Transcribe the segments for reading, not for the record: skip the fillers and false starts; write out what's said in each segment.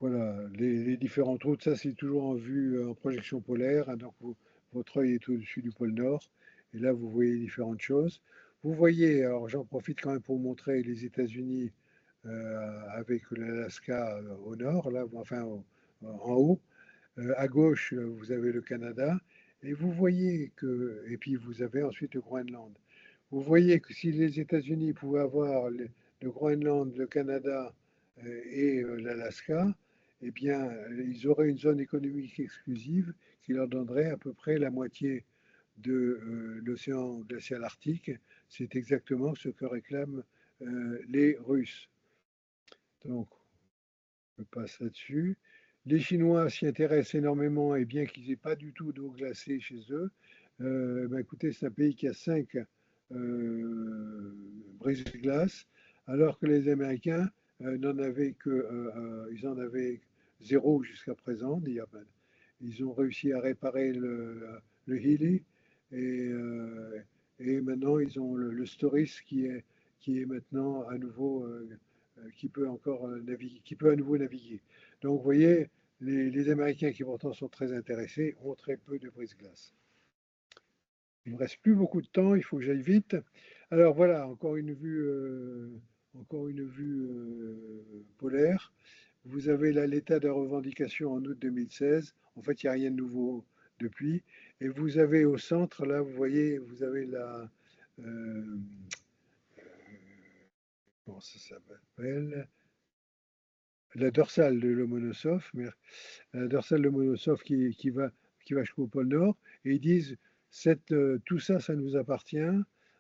Voilà, les différentes routes, ça c'est toujours en vue, en projection polaire, hein, donc votre œil est au-dessus du pôle Nord, et là vous voyez différentes choses. Vous voyez, alors j'en profite quand même pour vous montrer les États-Unis avec l'Alaska au nord, là, enfin en haut. À gauche, vous avez le Canada, et vous voyez que, et puis vous avez ensuite le Groenland. Vous voyez que si les États-Unis pouvaient avoir le Groenland, le Canada et l'Alaska, eh bien, ils auraient une zone économique exclusive qui leur donnerait à peu près la moitié de l'océan glacial arctique. C'est exactement ce que réclament les Russes. Donc, je passe là-dessus. Les Chinois s'y intéressent énormément, et bien qu'ils n'aient pas du tout d'eau glacée chez eux, ben écoutez, c'est un pays qui a 5 brise-glaces, alors que les Américains n'en avaient que, ils en avaient zéro jusqu'à présent. Ils ont réussi à réparer le Healy, et, euh, et maintenant ils ont le Storis qui est maintenant à nouveau qui peut encore naviguer, qui peut à nouveau naviguer. Donc, vous voyez, les Américains qui pourtant sont très intéressés ont très peu de brise-glace. Il ne me reste plus beaucoup de temps, il faut que j'aille vite. Alors voilà, encore une vue polaire. Vous avez là l'état de revendication en août 2016. En fait, il n'y a rien de nouveau depuis. Et vous avez au centre, là, vous voyez, vous avez euh, comment ça s'appelle, la dorsale de Lomonosov, la dorsale de Lomonosov qui va jusqu'au pôle Nord, et ils disent tout ça, ça nous appartient,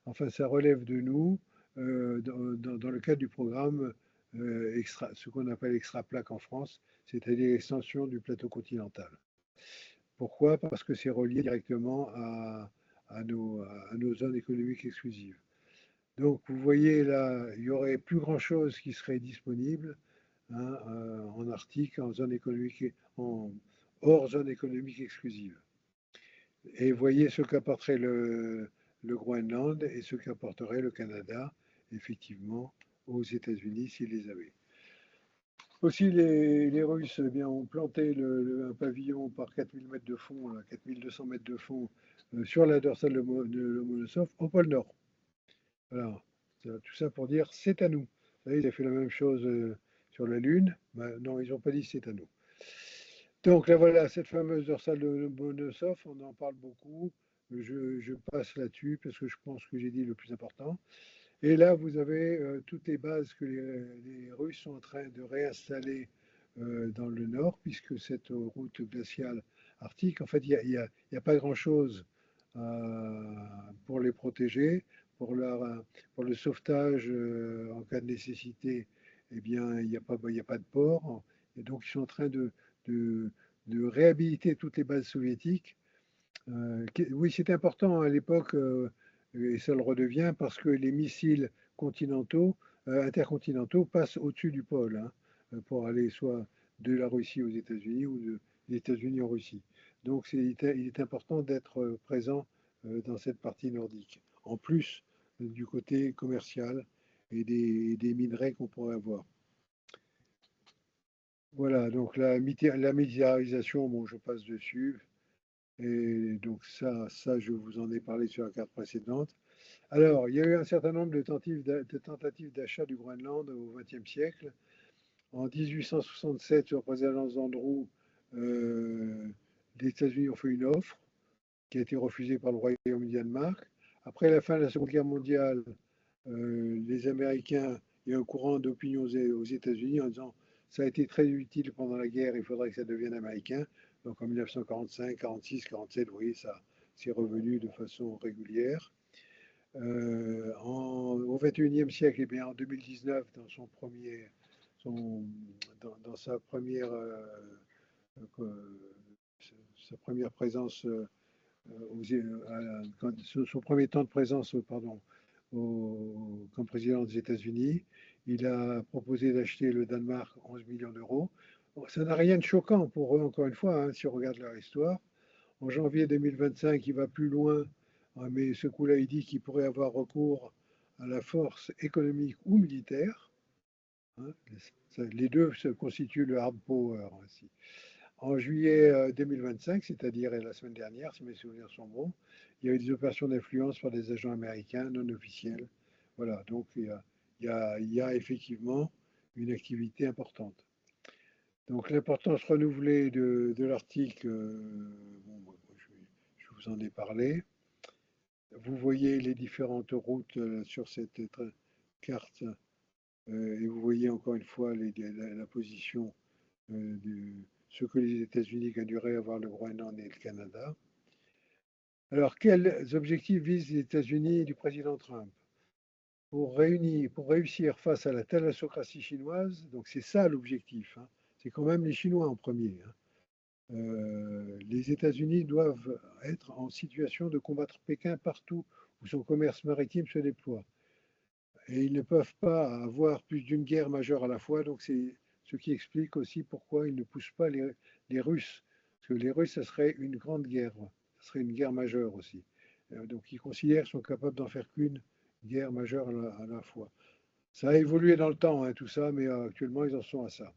enfin ça relève de nous, dans le cadre du programme ce qu'on appelle extra plaque en France, c'est-à-dire l'extension du plateau continental. Pourquoi? Parce que c'est relié directement à nos zones économiques exclusives. Donc vous voyez là, il y aurait plus grand-chose qui serait disponible, hein, en Arctique, en hors zone économique exclusive. Et voyez ce qu'apporterait le Groenland et ce qu'apporterait le Canada, effectivement, aux États-Unis s'ils les avaient. Aussi, les Russes eh bien, ont planté un pavillon par 4000 mètres de fond, 4200 mètres de fond, sur la dorsale de Lomonosov, au pôle Nord. Voilà. Tout ça pour dire c'est à nous. Vous savez, ils ont fait la même chose sur la Lune. Ben, non, ils n'ont pas dit c'est à nous. Donc là, voilà, cette fameuse dorsale de Lomonosov, on en parle beaucoup. Je passe là-dessus parce que je pense que j'ai dit le plus important. Et là, vous avez toutes les bases que les Russes sont en train de réinstaller dans le nord, puisque cette route glaciale arctique, en fait, il y a pas grand-chose pour les protéger, pour le sauvetage en cas de nécessité. Eh bien, il y a pas de port. Et donc, ils sont en train de, de réhabiliter toutes les bases soviétiques. Oui, c'est important à l'époque, et ça le redevient, parce que les missiles continentaux, intercontinentaux passent au-dessus du pôle, hein, pour aller soit de la Russie aux États-Unis ou des États-Unis en Russie. Donc il est important d'être présent dans cette partie nordique, en plus du côté commercial et des minerais qu'on pourrait avoir. Voilà, donc la militarisation, bon, je passe dessus. Et donc ça, je vous en ai parlé sur la carte précédente. Alors, il y a eu un certain nombre de tentatives d'achat du Groenland au XXe siècle. En 1867, sur la présidence d'Andrew, euh, les États-Unis ont fait une offre qui a été refusée par le Royaume du Danemark. Après la fin de la Seconde Guerre mondiale, les Américains, il y a un courant d'opinion aux États-Unis en disant ça a été très utile pendant la guerre, il faudrait que ça devienne américain. Donc en 1945, 46, 47, vous voyez, ça c'est revenu de façon régulière. Au XXIe siècle, eh bien, en 2019, son, dans sa première présence, son premier temps de présence, pardon, comme président des États-Unis, il a proposé d'acheter le Danemark 11 millions d'euros. Bon, ça n'a rien de choquant pour eux, encore une fois, hein, si on regarde leur histoire. En janvier 2025, il va plus loin, hein, mais ce coup-là, il dit qu'il pourrait avoir recours à la force économique ou militaire. hein. Les deux se constituent le hard power ainsi. En juillet 2025, c'est-à-dire la semaine dernière, si mes souvenirs sont bons, il y a eu des opérations d'influence par des agents américains non officiels. Voilà, donc il y a effectivement une activité importante. Donc l'importance renouvelée de l'article, bon, je vous en ai parlé. Vous voyez les différentes routes sur cette carte et vous voyez encore une fois la position de ce que les États-Unis gagneraient à avoir le Groenland et le Canada. Alors, quels objectifs visent les États-Unis et du président Trump pour réussir face à la thalassocratie chinoise? Donc, c'est ça l'objectif, hein. C'est quand même les Chinois en premier, hein. Les États-Unis doivent être en situation de combattre Pékin partout où son commerce maritime se déploie. Et ils ne peuvent pas avoir plus d'une guerre majeure à la fois, donc c'est ce qui explique aussi pourquoi ils ne poussent pas les Russes. Parce que les Russes, ça serait une grande guerre, ça serait une guerre majeure aussi. Donc ils considèrent qu'ils sont capables d'en faire qu'une guerre majeure à la fois. Ça a évolué dans le temps, hein, tout ça, mais actuellement ils en sont à ça.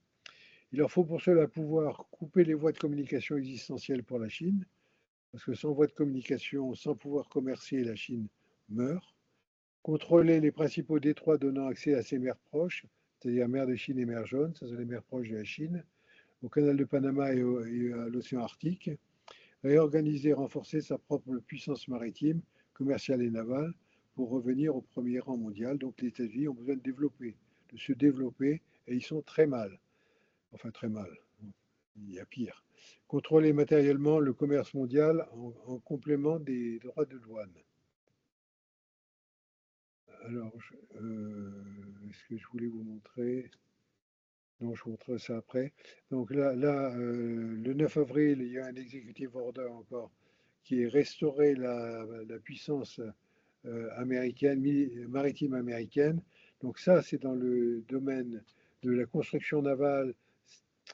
Il leur faut pour cela pouvoir couper les voies de communication existentielles pour la Chine, parce que sans voie de communication, sans pouvoir commercer, la Chine meurt. Contrôler les principaux détroits donnant accès à ses mers proches, c'est-à-dire mer de Chine et mer Jaune, ça c'est les mers proches de la Chine, au canal de Panama et à l'océan Arctique, réorganiser et renforcer sa propre puissance maritime, commerciale et navale pour revenir au premier rang mondial. Donc les États-Unis ont besoin de se développer, et ils sont très mal. Enfin très mal, il y a pire. Contrôler matériellement le commerce mondial en complément des droits de douane. Alors, est-ce que je voulais vous montrer? Non, je vous montrerai ça après. Donc le 9 avril, il y a un executive order encore qui est restauré la puissance américaine, maritime américaine. Donc ça, c'est dans le domaine de la construction navale.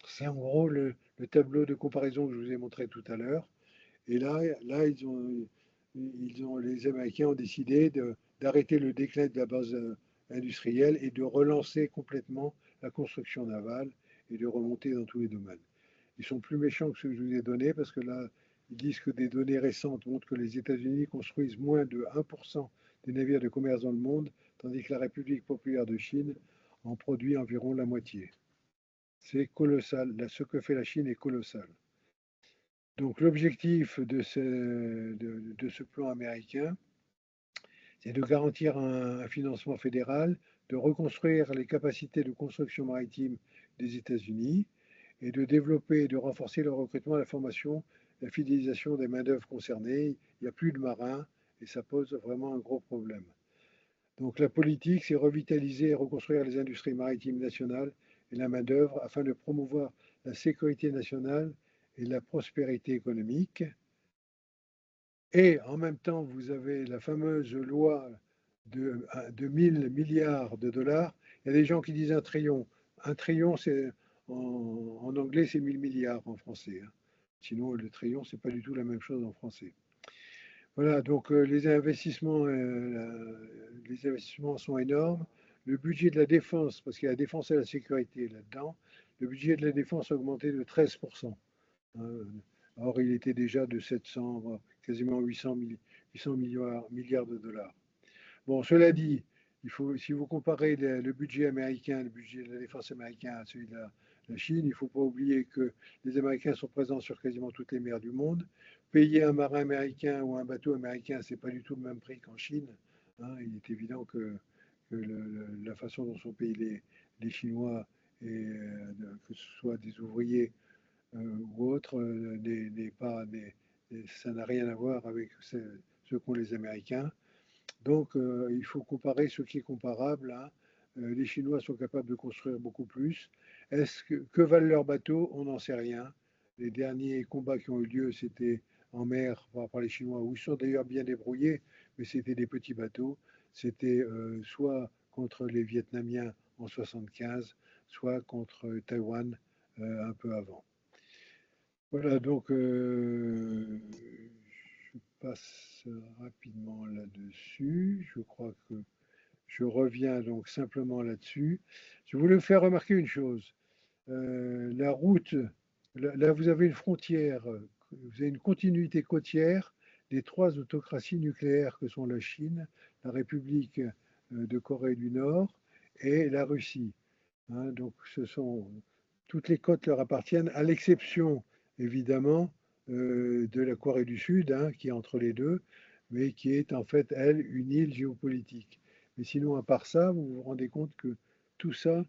C'est en gros le tableau de comparaison que je vous ai montré tout à l'heure. Et là les Américains ont décidé d'arrêter le déclin de la base industrielle et de relancer complètement la construction navale et de remonter dans tous les domaines. Ils sont plus méchants que ceux que je vous ai donnés parce que là, ils disent que des données récentes montrent que les États-Unis construisent moins de 1% des navires de commerce dans le monde, tandis que la République populaire de Chine en produit environ la moitié. C'est colossal. Là, ce que fait la Chine est colossal. Donc l'objectif de ce plan américain, c'est de garantir un financement fédéral, de reconstruire les capacités de construction maritime des États-Unis et de développer et de renforcer le recrutement, la formation, la fidélisation des main-d'œuvre concernées. Il n'y a plus de marins et ça pose vraiment un gros problème. Donc la politique, c'est revitaliser et reconstruire les industries maritimes nationales et la main-d'œuvre afin de promouvoir la sécurité nationale et la prospérité économique. Et en même temps, vous avez la fameuse loi de 1000 milliards de dollars. Il y a des gens qui disent un trillion. Un trillion, c'est en anglais, c'est 1000 milliards en français, hein. Sinon, le trillion, c'est pas du tout la même chose en français. Voilà, donc les investissements sont énormes. Le budget de la défense, parce qu'il y a la défense et la sécurité là-dedans, le budget de la défense a augmenté de 13%, hein. Or, il était déjà de 700, quasiment 800 milliards de dollars. Bon, cela dit, si vous comparez le budget américain, le budget de la défense américain à celui de la Chine, il ne faut pas oublier que les Américains sont présents sur quasiment toutes les mers du monde. Payer un marin américain ou un bateau américain, ce n'est pas du tout le même prix qu'en Chine, hein. Il est évident que la façon dont sont payés les Chinois, et, que ce soit des ouvriers ou autres, ça n'a rien à voir avec ce qu'ont les Américains. Donc, il faut comparer ce qui est comparable, hein. Les Chinois sont capables de construire beaucoup plus. Que valent leurs bateaux? On n'en sait rien. Les derniers combats qui ont eu lieu, c'était en mer par les Chinois, où ils sont d'ailleurs bien débrouillés, mais c'était des petits bateaux. C'était soit contre les Vietnamiens en 75, soit contre Taïwan un peu avant. Voilà, donc je passe rapidement là-dessus. Je crois que je reviens donc simplement là-dessus. Je voulais vous faire remarquer une chose. La route, là vous avez une frontière, vous avez une continuité côtière des trois autocraties nucléaires que sont la Chine, la République de Corée du Nord et la Russie. Hein. Donc toutes les côtes leur appartiennent, à l'exception évidemment de la Corée du Sud, hein, qui est entre les deux, mais qui est en fait, elle, une île géopolitique. Mais sinon, à part ça, vous vous rendez compte que tout ça,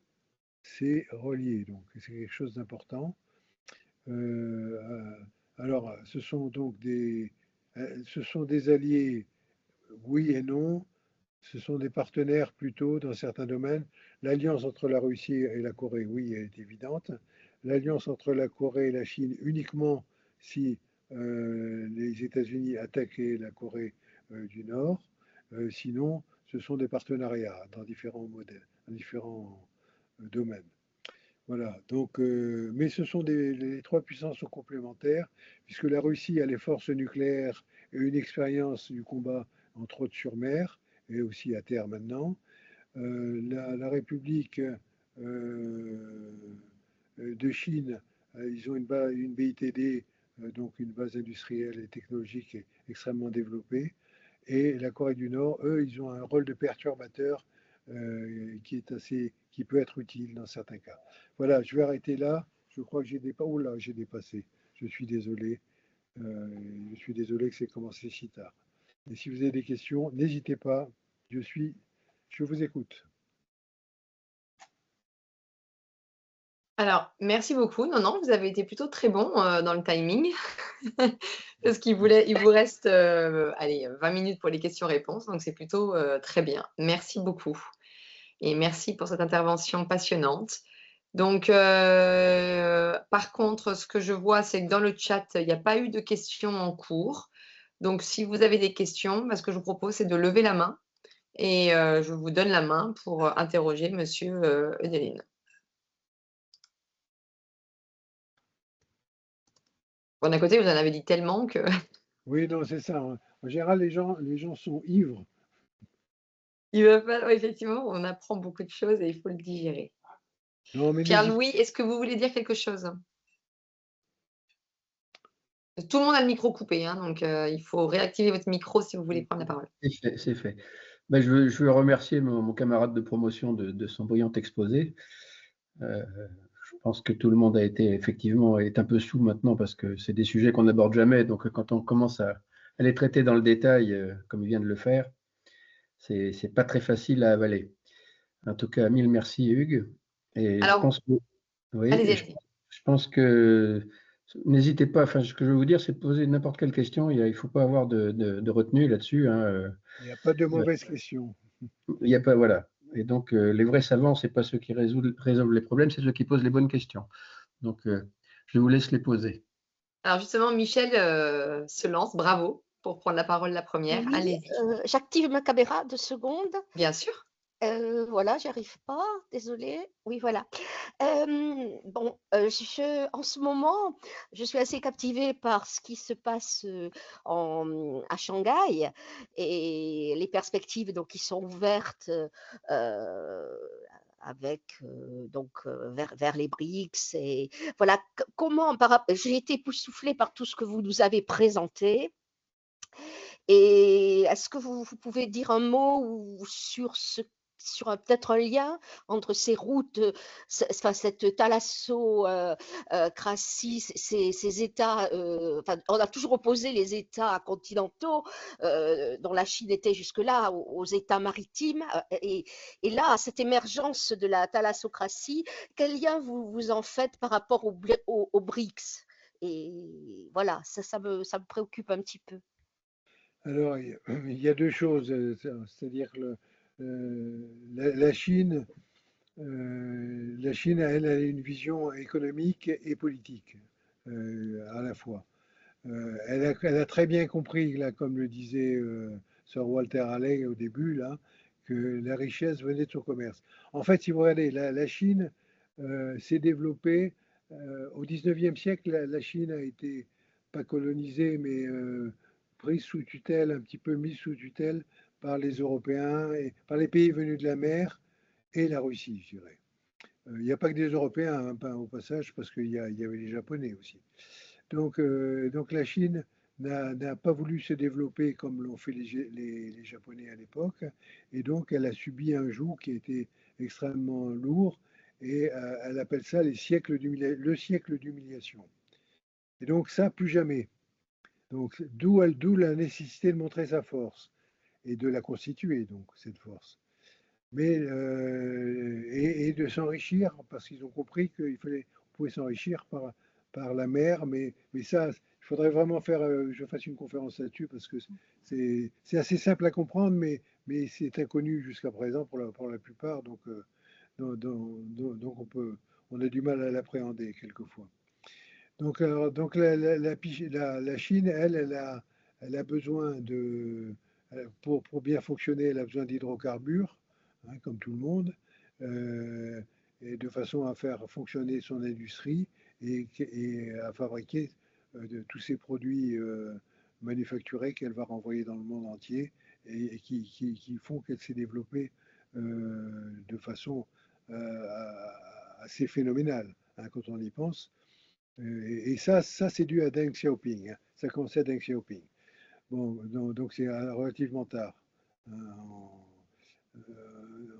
c'est relié, donc c'est quelque chose d'important. Euh, alors, ce sont des alliés, oui et non. Ce sont des partenaires plutôt dans certains domaines. L'alliance entre la Russie et la Corée, oui, elle est évidente. L'alliance entre la Corée et la Chine uniquement si les États-Unis attaquaient la Corée du Nord. Sinon, ce sont des partenariats dans différents modèles, dans différents domaines. Voilà, donc, mais les trois puissances sont complémentaires, puisque la Russie a les forces nucléaires et une expérience du combat, entre autres sur mer, et aussi à terre maintenant. La République de Chine, ils ont une BITD, donc une base industrielle et technologique extrêmement développée. Et la Corée du Nord, eux, ils ont un rôle de perturbateur qui peut être utile dans certains cas. Voilà, je vais arrêter là. Je crois que j'ai dépassé. Oh là, j'ai dépassé. Je suis désolé. Euh, je suis désolé que c'est commencé si tard. Et si vous avez des questions, n'hésitez pas. Je vous écoute. Alors, merci beaucoup. Non, non, vous avez été plutôt très bon dans le timing, parce il vous reste allez, 20 minutes pour les questions-réponses, donc c'est plutôt très bien. Merci beaucoup. Et merci pour cette intervention passionnante. Donc, par contre, ce que je vois, c'est que dans le chat, il n'y a pas eu de questions en cours. Donc, si vous avez des questions, ce que je vous propose, c'est de lever la main et je vous donne la main pour interroger Monsieur Eudeline. Bon, d'un côté, vous en avez dit tellement que… Oui, non, c'est ça. Hein. En général, les gens sont ivres. Effectivement, on apprend beaucoup de choses et il faut le digérer. Non, mais n'hésitez Pierre-Louis, est-ce que vous voulez dire quelque chose? Tout le monde a le micro coupé, hein, donc il faut réactiver votre micro si vous voulez prendre la parole. C'est fait, c'est fait. Ben, je veux remercier mon camarade de promotion de son brillant exposé. Je pense que tout le monde est un peu sous maintenant parce que c'est des sujets qu'on n'aborde jamais. Donc, quand on commence à les traiter dans le détail, comme il vient de le faire, c'est pas très facile à avaler. En tout cas, mille merci, Hugues. Et je Alors, pense que, oui, allez-y, et allez-y. je pense que n'hésitez pas. Enfin, ce que je veux vous dire, c'est de poser n'importe quelle question. Il ne faut pas avoir de retenue là-dessus. Hein. Il n'y a pas de mauvaises questions. Il y a pas, voilà. Et donc, les vrais savants, c'est pas ceux qui résolvent les problèmes, c'est ceux qui posent les bonnes questions. Donc, je vous laisse les poser. Alors justement, Michel se lance, bravo, pour prendre la parole la première. Oui, Allez-y. j'active ma caméra 2 secondes. Bien sûr. Voilà, j'y arrive pas, désolée. Oui, voilà. Bon, en ce moment, je suis assez captivée par ce qui se passe, à Shanghai et les perspectives donc qui sont ouvertes, avec, vers les BRICS et voilà, j'ai été époustouflée par tout ce que vous nous avez présenté. Et est-ce que vous pouvez dire un mot peut-être un lien entre ces routes, cette thalassocratie, ces États, on a toujours opposé les États continentaux, dont la Chine était jusque-là, aux États maritimes, et là, cette émergence de la thalassocratie, quel lien vous en faites par rapport aux BRICS? Et voilà, ça me préoccupe un petit peu. Alors, il y a deux choses, c'est-à-dire que la Chine, elle, a une vision économique et politique à la fois. Elle a très bien compris, là, comme le disait Sir Walter Raleigh au début, là, que la richesse venait de son commerce. En fait, si vous regardez, la Chine s'est développée au 19e siècle. La Chine a été pas colonisée, mais prise sous tutelle, un petit peu mise sous tutelle par les Européens, et par les pays venus de la mer et la Russie, je dirais. Il n'y a pas que des Européens, hein, au passage, parce qu'il y avait les Japonais aussi. Donc la Chine n'a pas voulu se développer comme l'ont fait les Japonais à l'époque, et donc elle a subi un joug qui était extrêmement lourd, et elle appelle ça le siècle d'humiliation. Et donc ça, plus jamais. Donc d'où la nécessité de montrer sa force et de la constituer, donc cette force. Mais et de s'enrichir, parce qu'ils ont compris qu'on pouvait s'enrichir par la mer, mais ça, il faudrait vraiment que je fasse une conférence là-dessus, parce que c'est assez simple à comprendre, mais c'est inconnu jusqu'à présent pour la plupart, donc on a du mal à l'appréhender quelquefois. Donc la Chine, elle a besoin pour bien fonctionner, elle a besoin d'hydrocarbures, hein, comme tout le monde, et de façon à faire fonctionner son industrie et à fabriquer tous ces produits manufacturés qu'elle va renvoyer dans le monde entier et qui font qu'elle s'est développée de façon assez phénoménale, hein, quand on y pense. Et ça c'est dû à Deng Xiaoping, hein. Ça commençait à Deng Xiaoping. Bon, donc c'est relativement tard, hein,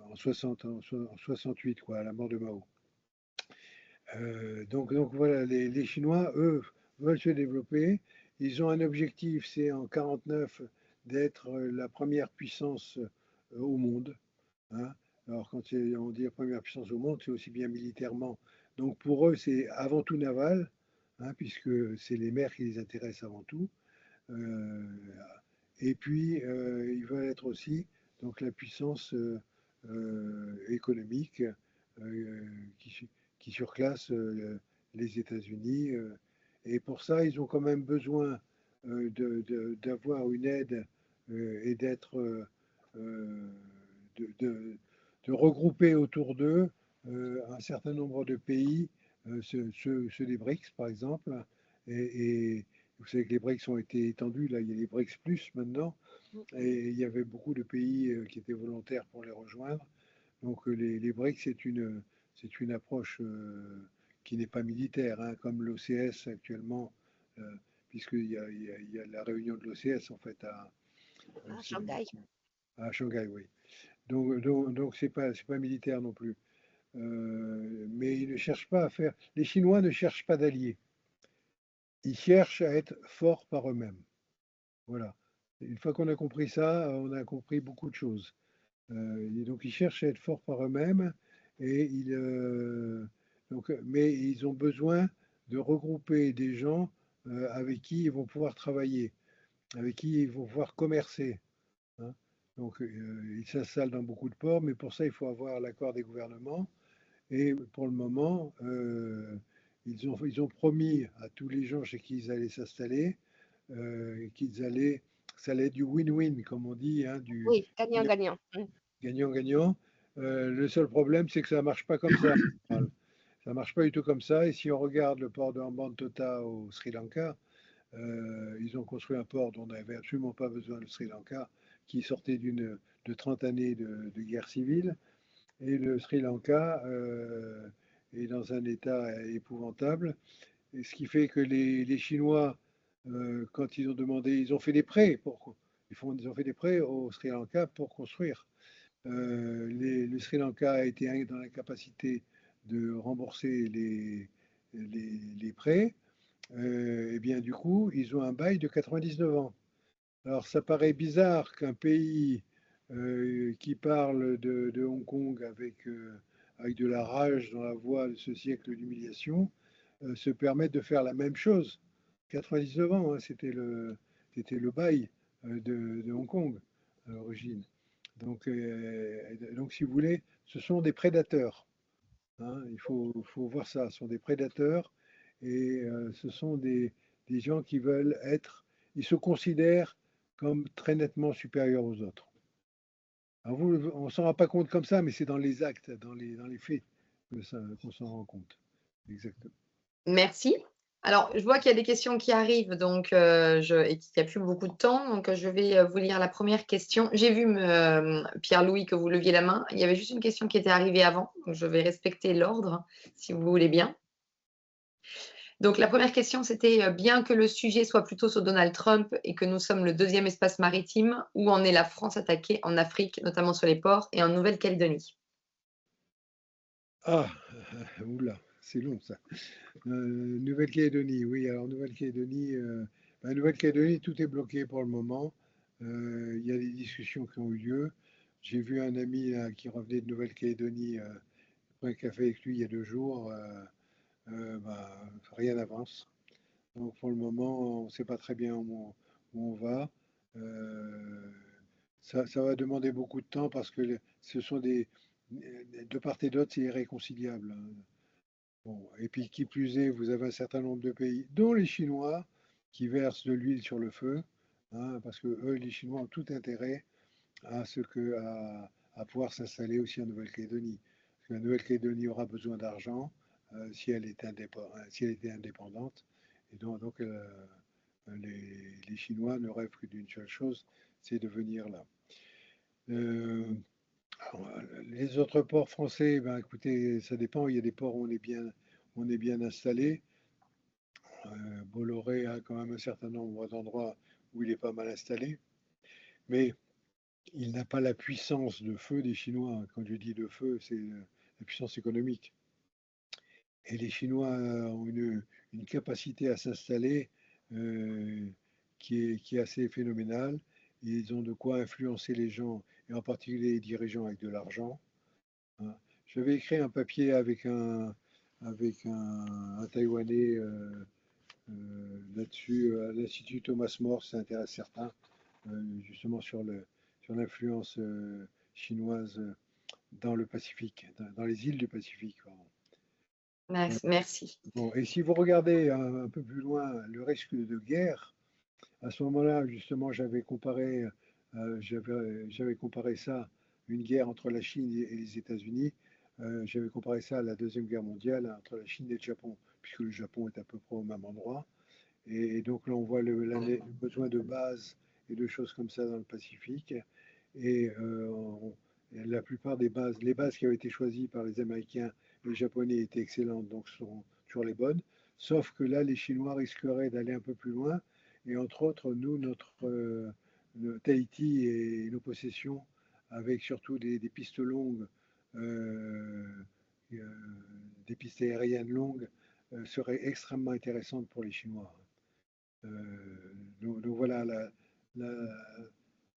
en 68, quoi, à la mort de Mao. Donc voilà, les Chinois, eux, veulent se développer. Ils ont un objectif, c'est en 49 d'être la première puissance au monde, hein. Alors quand on dit la première puissance au monde, c'est aussi bien militairement. Donc pour eux, c'est avant tout naval, hein, puisque c'est les mers qui les intéressent avant tout. Euh, et puis, ils veulent être aussi donc, la puissance économique qui surclasse les États-Unis. Et pour ça, ils ont quand même besoin d'avoir une aide et euh, de regrouper autour d'eux un certain nombre de pays, ceux des BRICS par exemple, et vous savez que les BRICS ont été étendus, là il y a les BRICS plus maintenant, et il y avait beaucoup de pays qui étaient volontaires pour les rejoindre. Donc les BRICS, c'est une approche qui n'est pas militaire, hein, comme l'OCS actuellement, puisqu'il y a la réunion de l'OCS en fait Shanghai. à Shanghai, oui. Donc c'est pas militaire non plus. Mais ils ne cherchent pas à faire. Les Chinois ne cherchent pas d'alliés. Ils cherchent à être forts par eux-mêmes. Voilà. Une fois qu'on a compris ça, on a compris beaucoup de choses. Et donc ils cherchent à être forts par eux-mêmes et mais ils ont besoin de regrouper des gens avec qui ils vont pouvoir travailler, avec qui ils vont pouvoir commercer, hein. Donc ils s'installent dans beaucoup de ports, mais pour ça il faut avoir l'accord des gouvernements. Et pour le moment, ils ont promis à tous les gens chez qui ils allaient s'installer ça allait être du win-win, comme on dit, hein, Oui, gagnant-gagnant. gagnant-gagnant. Le seul problème, c'est que ça ne marche pas comme ça. Ça ne marche pas du tout comme ça. Et si on regarde le port de Hambantota au Sri Lanka, ils ont construit un port dont on n'avait absolument pas besoin, le Sri Lanka, qui sortait de 30 années de guerre civile. Et le Sri Lanka est dans un état épouvantable. Et ce qui fait que les Chinois, quand ils ont demandé, ils ont fait des prêts ils ont fait des prêts au Sri Lanka pour construire. Le Sri Lanka a été dans l'incapacité de rembourser les prêts. Et bien du coup, ils ont un bail de 99 ans. Alors ça paraît bizarre qu'un pays qui parle de Hong Kong avec de la rage dans la voix de ce siècle d'humiliation se permette de faire la même chose. 99 ans, hein, c'était le bail de Hong Kong à l'origine. Donc, si vous voulez, ce sont des prédateurs, hein, il faut voir ça. Ce sont des prédateurs et ce sont des gens qui veulent ils se considèrent comme très nettement supérieurs aux autres. Alors on ne s'en rend pas compte comme ça, mais c'est dans les actes, dans les faits qu'on s'en rend compte. Exactement. Merci. Alors, je vois qu'il y a des questions qui arrivent donc, et qu'il n'y a plus beaucoup de temps, donc je vais vous lire la première question. J'ai vu, Pierre-Louis, que vous leviez la main. Il y avait juste une question qui était arrivée avant, donc je vais respecter l'ordre, si vous voulez bien. Donc la première question, c'était, bien que le sujet soit plutôt sur Donald Trump et que nous sommes le 2e espace maritime, où en est la France attaquée en Afrique, notamment sur les ports et en Nouvelle-Calédonie? Ah, oula, c'est long ça. Nouvelle-Calédonie, oui, alors Nouvelle-Calédonie, tout est bloqué pour le moment. Il y a des discussions qui ont eu lieu. J'ai vu un ami là, qui revenait de Nouvelle-Calédonie, prendre un café avec lui il y a 2 jours. Rien n'avance. Donc pour le moment, on ne sait pas très bien où on va. Euh, ça va demander beaucoup de temps parce que ce sont de part et d'autre, c'est irréconciliable, hein. Bon, et puis qui plus est, vous avez un certain nombre de pays, dont les Chinois, qui versent de l'huile sur le feu, hein, parce que eux, les Chinois, ont tout intérêt à pouvoir s'installer aussi en Nouvelle-Calédonie. Parce que la Nouvelle-Calédonie aura besoin d'argent si elle était indépendante. Et les Chinois ne rêvent que d'une seule chose, c'est de venir là. Euh, alors, les autres ports français, ben, écoutez, ça dépend. Il y a des ports où on est bien installé. Bolloré a quand même un certain nombre d'endroits où il est pas mal installé. Mais il n'a pas la puissance de feu des Chinois. Quand je dis de feu, c'est la puissance économique. Et les Chinois ont une capacité à s'installer euh, qui est assez phénoménale. Ils ont de quoi influencer les gens, et en particulier les dirigeants avec de l'argent, hein. J'avais écrit un papier avec un Taïwanais là-dessus, à l'Institut Thomas More, ça intéresse certains, justement sur l'influence chinoise dans le Pacifique, dans les îles du Pacifique, pardon. Merci. Bon, et si vous regardez un peu plus loin le risque de guerre, à ce moment-là, justement, j'avais comparé ça, une guerre entre la Chine et les États-Unis. J'avais comparé ça à la Deuxième Guerre mondiale entre la Chine et le Japon, puisque le Japon est à peu près au même endroit. Et donc là, on voit le besoin de bases et de choses comme ça dans le Pacifique. Et la plupart les bases qui avaient été choisies par les Américains et les Japonais étaient excellentes, donc sont toujours les bonnes. Sauf que là, les Chinois risqueraient d'aller un peu plus loin. Et entre autres, nous, notre Tahiti et nos possessions, avec surtout des pistes longues, euh, euh, des pistes aériennes longues, seraient extrêmement intéressantes pour les Chinois. Donc voilà, la-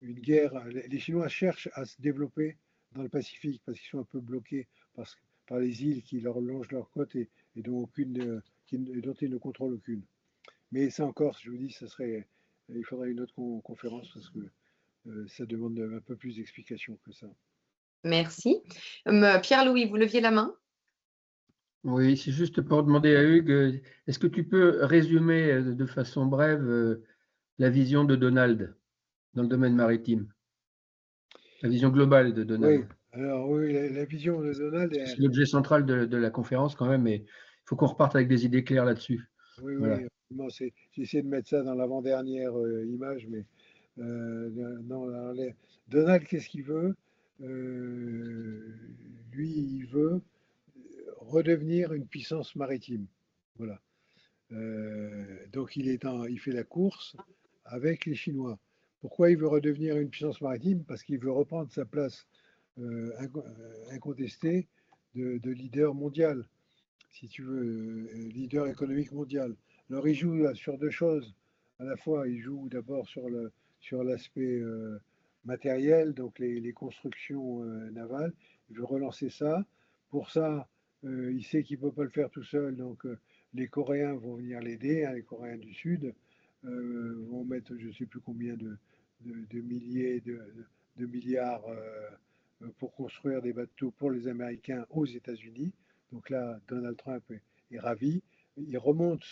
une guerre. Les Chinois cherchent à se développer dans le Pacifique parce qu'ils sont un peu bloqués par les îles qui leur longent leurs côtes et dont ils ne contrôlent aucune. Mais ça encore, je vous dis, il faudrait une autre conférence parce que ça demande un peu plus d'explications que ça. Merci. Pierre-Louis, vous leviez la main? Oui, c'est juste pour demander à Hugues, est-ce que tu peux résumer de façon brève la vision de Donald dans le domaine maritime, la vision globale de Oui, Donald? alors oui, la vision de Donald, Parce que c'est l'objet central de la conférence quand même, mais il faut qu'on reparte avec des idées claires là-dessus. oui, Voilà. oui, j'ai essayé de mettre ça dans l'avant-dernière image, mais non, alors, Donald, qu'est-ce qu'il veut? Lui, il veut redevenir une puissance maritime. Voilà. Donc il fait la course avec les Chinois. Pourquoi il veut redevenir une puissance maritime? Parce qu'il veut reprendre sa place incontestée de leader mondial, si tu veux, leader économique mondial. Alors il joue sur deux choses. À la fois, il joue d'abord sur l'aspect matériel, donc les constructions navales. Il veut relancer ça. Pour ça, il sait qu'il ne peut pas le faire tout seul, donc les Coréens vont venir l'aider, hein, les Coréens du Sud vont mettre je ne sais plus combien de milliers de milliards pour construire des bateaux pour les Américains aux États-Unis. Donc là, Donald Trump est ravi. Il remonte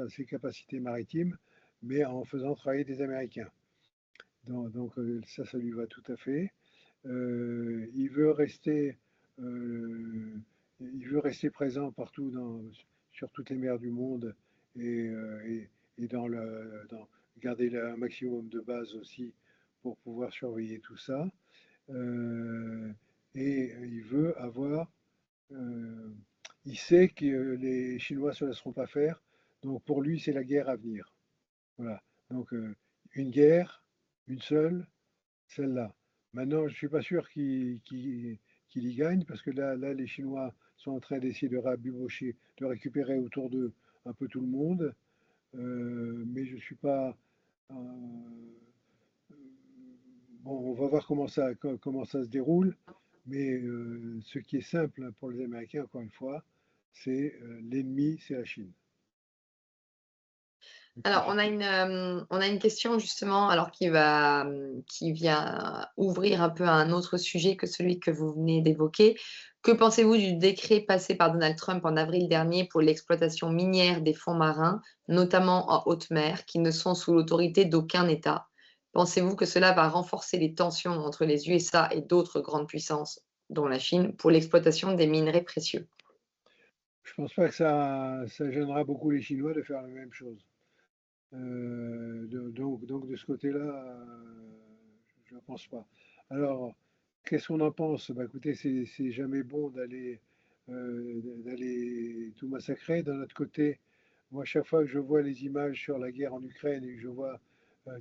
ses capacités maritimes, mais en faisant travailler des Américains. Donc ça lui va tout à fait. Il veut il veut rester présent partout sur toutes les mers du monde et garder un maximum de bases aussi pour pouvoir surveiller tout ça. Et il veut avoir, il sait que les Chinois ne se laisseront pas faire, donc pour lui c'est la guerre à venir. Voilà. Donc une guerre, une seule, celle-là. Maintenant, je ne suis pas sûr qu'il y gagne parce que là, les Chinois sont en train d'essayer de rabibocher, de récupérer autour d'eux un peu tout le monde. Mais je ne suis pas. euh, bon, on va voir comment ça se déroule. Mais ce qui est simple pour les Américains, encore une fois, c'est l'ennemi, c'est la Chine. Alors, on a une question justement, alors qui vient ouvrir un peu à un autre sujet que celui que vous venez d'évoquer. Que pensez-vous du décret passé par Donald Trump en avril dernier pour l'exploitation minière des fonds marins, notamment en haute mer, qui ne sont sous l'autorité d'aucun État? Pensez-vous que cela va renforcer les tensions entre les USA et d'autres grandes puissances, dont la Chine, pour l'exploitation des minerais précieux? Je ne pense pas que ça gênera beaucoup les Chinois de faire la même chose. Donc de ce côté-là, je ne pense pas. Alors, qu'est-ce qu'on en pense? Bah, écoutez, c'est jamais bon d'aller tout massacrer. D'un autre côté, moi, chaque fois que je vois les images sur la guerre en Ukraine et que je vois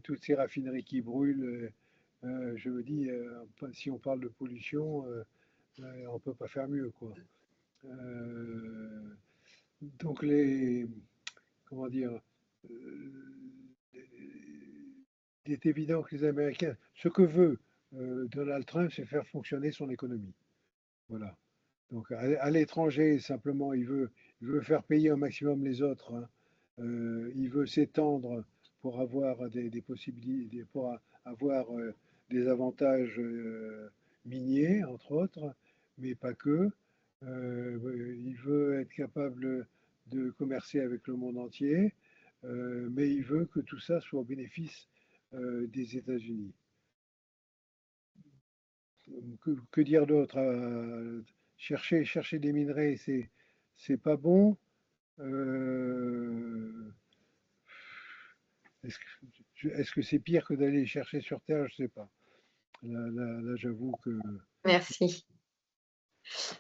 toutes ces raffineries qui brûlent, je me dis, si on parle de pollution, on ne peut pas faire mieux, quoi. Euh, donc comment dire, euh, il est évident que les Américains, ce que veut Donald Trump, c'est faire fonctionner son économie. Voilà. Donc à l'étranger, simplement, il veut faire payer au maximum les autres, hein. Il veut s'étendre pour avoir des possibilités, pour avoir des avantages miniers, entre autres, mais pas que. Il veut être capable de commercer avec le monde entier, mais il veut que tout ça soit au bénéfice des États-Unis. Que dire d'autre? Chercher des minerais, c'est pas bon. Euh, est-ce que c'est pire que d'aller chercher sur Terre? Je sais pas. Là, j'avoue que. Merci.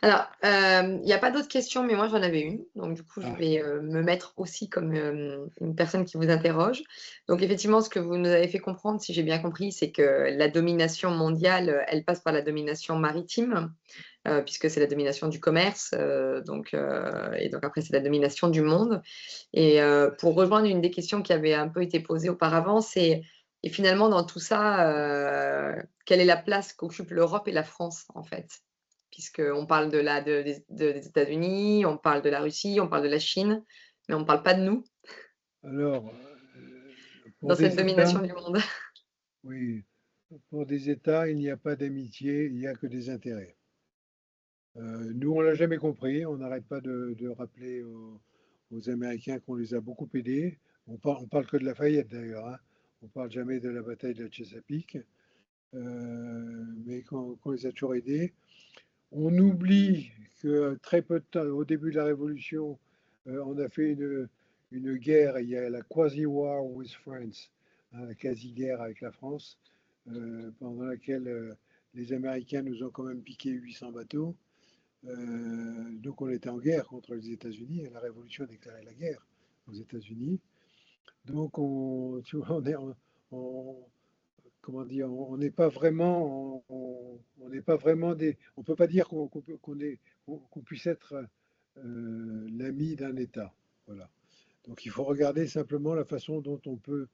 Alors, il n'y a pas d'autres questions, mais moi j'en avais une. Donc, du coup, je Ah, vais me mettre aussi comme une personne qui vous interroge. Donc, effectivement, ce que vous nous avez fait comprendre, si j'ai bien compris, c'est que la domination mondiale, elle passe par la domination maritime, puisque c'est la domination du commerce. Et donc, après, c'est la domination du monde. Et pour rejoindre une des questions qui avait un peu été posée auparavant, c'est, et finalement, dans tout ça, quelle est la place qu'occupent l'Europe et la France, en fait? Puisqu'on parle des États-Unis, on parle de la Russie, on parle de la Chine, mais on ne parle pas de nous alors, dans pour cette des domination États, du monde. oui, pour des États, il n'y a pas d'amitié, il n'y a que des intérêts. Nous, on l'a jamais compris. On n'arrête pas de rappeler aux Américains qu'on les a beaucoup aidés. On parle que de la Fayette d'ailleurs, hein. On parle jamais de la bataille de Chesapeake, mais qu'on les a toujours aidés. On oublie que très peu de temps, au début de la Révolution, on a fait une guerre. Il y a la quasi-war with France, hein, la quasi-guerre avec la France, pendant laquelle les Américains nous ont quand même piqué 800 bateaux. Donc on était en guerre contre les États-Unis et la Révolution a déclaré la guerre aux États-Unis. Donc tu vois, comment dire, on n'est pas vraiment, on n'est pas vraiment on peut pas dire qu'on puisse être l'ami d'un État. Voilà. Donc il faut regarder simplement la façon dont on peut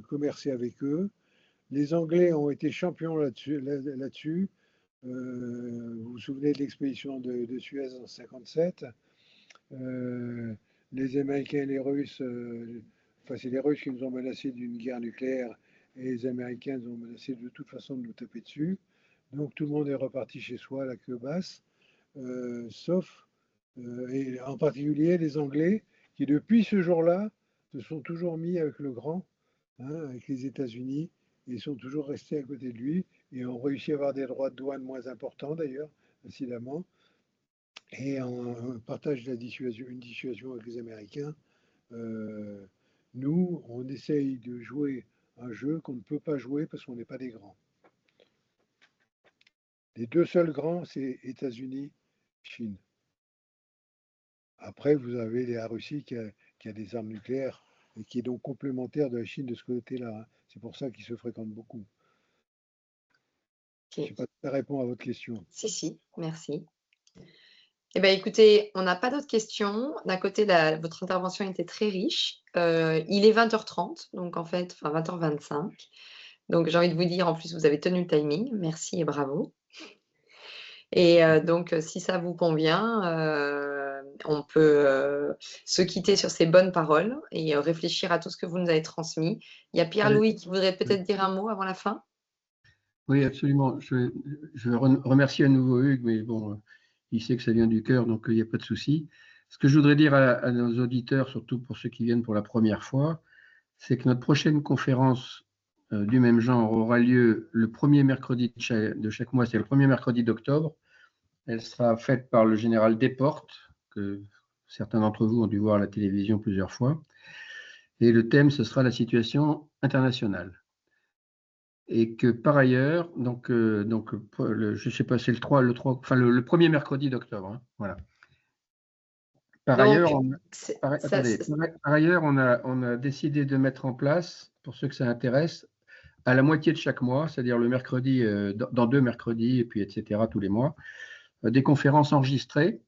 commercer avec eux. Les Anglais ont été champions là-dessus. Vous vous souvenez de l'expédition de Suez en 1957. Les Américains et les Russes, enfin c'est les Russes qui nous ont menacés d'une guerre nucléaire et les Américains nous ont menacé de toute façon de nous taper dessus. Donc tout le monde est reparti chez soi à la queue basse, sauf, et en particulier les Anglais, qui depuis ce jour-là se sont toujours mis avec le grand, hein, avec les États-Unis, et sont toujours restés à côté de lui, et ont réussi à avoir des droits de douane moins importants d'ailleurs, incidemment, et en partage une dissuasion avec les Américains nous, on essaye de jouer un jeu qu'on ne peut pas jouer parce qu'on n'est pas des grands. Les deux seuls grands, c'est États-Unis, Chine. Après, vous avez la Russie qui a des armes nucléaires et qui est donc complémentaire de la Chine de ce côté-là, hein. C'est pour ça qu'ils se fréquentent beaucoup. Je ne sais Ok. pas si ça répond à votre question. Si, merci. Eh bien, écoutez, on n'a pas d'autres questions. D'un côté, votre intervention était très riche. Il est 20h30, donc en fait, enfin 20h25. Donc, j'ai envie de vous dire, en plus, vous avez tenu le timing. Merci et bravo. Et donc, si ça vous convient, on peut se quitter sur ces bonnes paroles et réfléchir à tout ce que vous nous avez transmis. Il y a Pierre-Louis qui voudrait peut-être dire un mot avant la fin. Oui, absolument. Je remercie à nouveau Hugues, mais bon, il sait que ça vient du cœur, donc il n'y a pas de souci. Ce que je voudrais dire à nos auditeurs, surtout pour ceux qui viennent pour la première fois, c'est que notre prochaine conférence du même genre aura lieu le premier mercredi de chaque mois, c'est le premier mercredi d'octobre. Elle sera faite par le général Desportes, que certains d'entre vous ont dû voir à la télévision plusieurs fois. Et le thème, ce sera la situation internationale. Et que par ailleurs, je ne sais pas, c'est le premier mercredi d'octobre. Hein, voilà. Par ailleurs, on a décidé de mettre en place, pour ceux que ça intéresse, à la moitié de chaque mois, c'est-à-dire le mercredi, dans 2 mercredis, et puis etc., tous les mois, des conférences enregistrées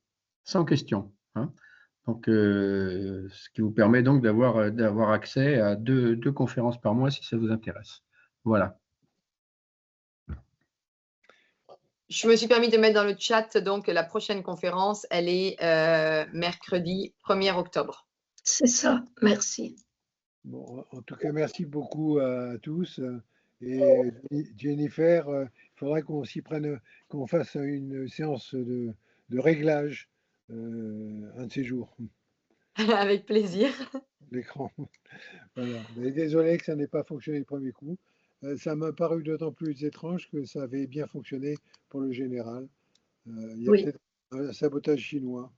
sans questions. Hein. Donc, ce qui vous permet donc d'avoir accès à deux conférences par mois si ça vous intéresse. Voilà. Je me suis permis de mettre dans le chat, donc la prochaine conférence, elle est mercredi 1er octobre. C'est ça, merci. Bon, en tout cas, merci beaucoup à tous. Et Jennifer, il faudrait qu'on s'y prenne, qu'on fasse une séance de réglage un de ces jours. Avec plaisir. L'écran. Voilà. Mais désolé que ça n'ait pas fonctionné le premier coup. Ça m'a paru d'autant plus étrange que ça avait bien fonctionné pour le général. Il y a peut-être un sabotage chinois.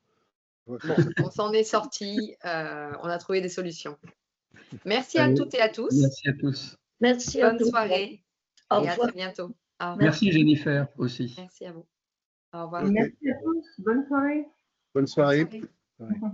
Bon, on s'en est sorti, on a trouvé des solutions. Merci à toutes et à tous. Merci à tous. Merci à Bonne tous. soirée Au et à revoir. très bientôt. Au revoir. Merci Jennifer aussi. Merci à vous. Au revoir. Ok. Merci à tous. Bonne soirée. Bonne soirée. Bonne soirée. Ouais.